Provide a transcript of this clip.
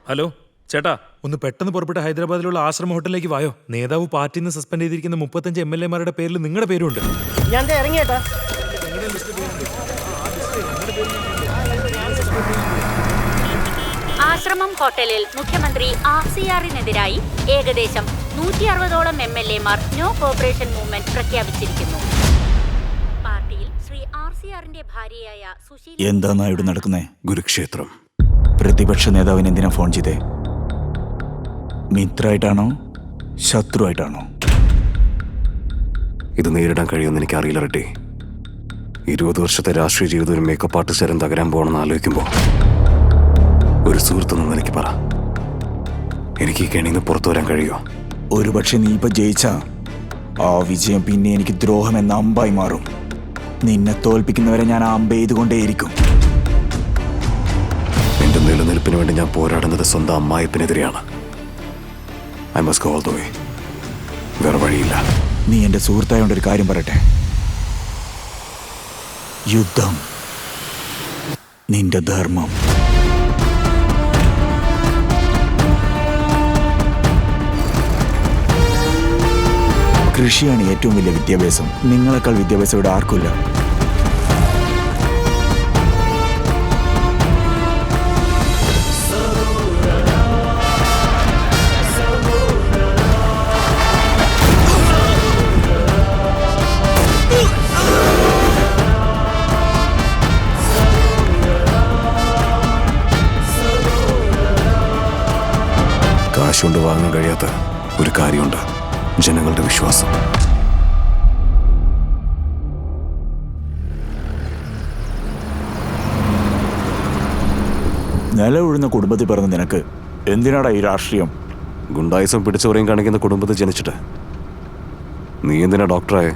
Hello ചേട്ടാ, ഒന്ന് പെട്ടെന്ന് പുറപ്പെട്ട് ഹൈദരാബാദിലുള്ള ആശ്രമ ഹോട്ടലിലേക്ക് വായോ. നേതാവ് പാർട്ടിയിൽ നിന്ന് സസ്പെൻഡ് ചെയ്തിരിക്കുന്ന 35 MLA-മാരുടെ പേരിൽ നിങ്ങളുടെ പേരുണ്ട്. ഞാൻ ഇറങ്ങിയേട്ടാ. ആശ്രമം ഹോട്ടലിൽ മുഖ്യമന്ത്രി RCRനെതിരായി ഏകദേശം 160ഓളം MLA-മാർ നോ കോപ്പറേഷൻ മൂവ്മെന്റ് പ്രഖ്യാപിച്ചിരിക്കുന്നു. പാർട്ടിയിൽ ശ്രീ RCRന്റെ ഭാര്യയായ സുശീല എന്താണ് ഇവിടെ നടക്കുന്നേ? ഗുരുക്ഷേത്രം. പ്രതിപക്ഷ നേതാവിന് എന്തിനാ ഫോൺ ചെയ്തേ? മിത്രമായിട്ടാണോ ശത്രുവായിട്ടാണോ? ഇത് നേരിടാൻ കഴിയുമെന്ന് എനിക്ക് അറിയില്ല റെഡ്ഡി. 20 വർഷത്തെ രാഷ്ട്രീയ ജീവിതം ഒരു മേക്കപ്പ് ആർട്ടിസ്റ്റുകാരൻ തകരാൻ പോകണമെന്ന് ആലോചിക്കുമ്പോൾ ഒരു സുഹൃത്തെന്ന് എനിക്ക് പറ, എനിക്ക് ഈ കെണിന്ന് പുറത്തു വരാൻ കഴിയുമോ? ഒരുപക്ഷെ നീ ഇപ്പൊ ജയിച്ചാ ആ വിജയം പിന്നെ എനിക്ക് ദ്രോഹം എന്ന അമ്പായി മാറും. നിന്നെ തോൽപ്പിക്കുന്നവരെ ഞാൻ ആ അമ്പ ചെയ്തുകൊണ്ടേയിരിക്കും. എന്റെ നിലനിൽപ്പിന് വേണ്ടി ഞാൻ പോരാടുന്നത് സ്വന്തം അമ്മായിപ്പിനെതിരെയാണ്. I must go all the way. വേറെ വഴിയില്ല. നീ എന്റെ സുഹൃത്തായോണ്ട് ഒരു കാര്യം പറയട്ടെ. യുദ്ധം നിന്റെ ധർമ്മം. കൃഷിയാണ് ഏറ്റവും വലിയ വിദ്യാഭ്യാസം. നിങ്ങളെക്കാൾ വിദ്യാഭ്യാസം ഇവിടെ ആർക്കുമില്ല. കാശുകൊണ്ട് വാങ്ങാൻ കഴിയാത്ത ഒരു കാര്യമുണ്ട്: ജനങ്ങളുടെ വിശ്വാസം. നില ഉഴുന്ന കുടുംബത്തിൽ പറഞ്ഞ നിനക്ക് എന്തിനാടാ ഈ രാഷ്ട്രീയം? ഗുണ്ടായിസം പിടിച്ചവരെയും കാണിക്കുന്ന കുടുംബത്തിൽ ജനിച്ചിട്ട് നീ എന്തിനാ ഡോക്ടറായേ?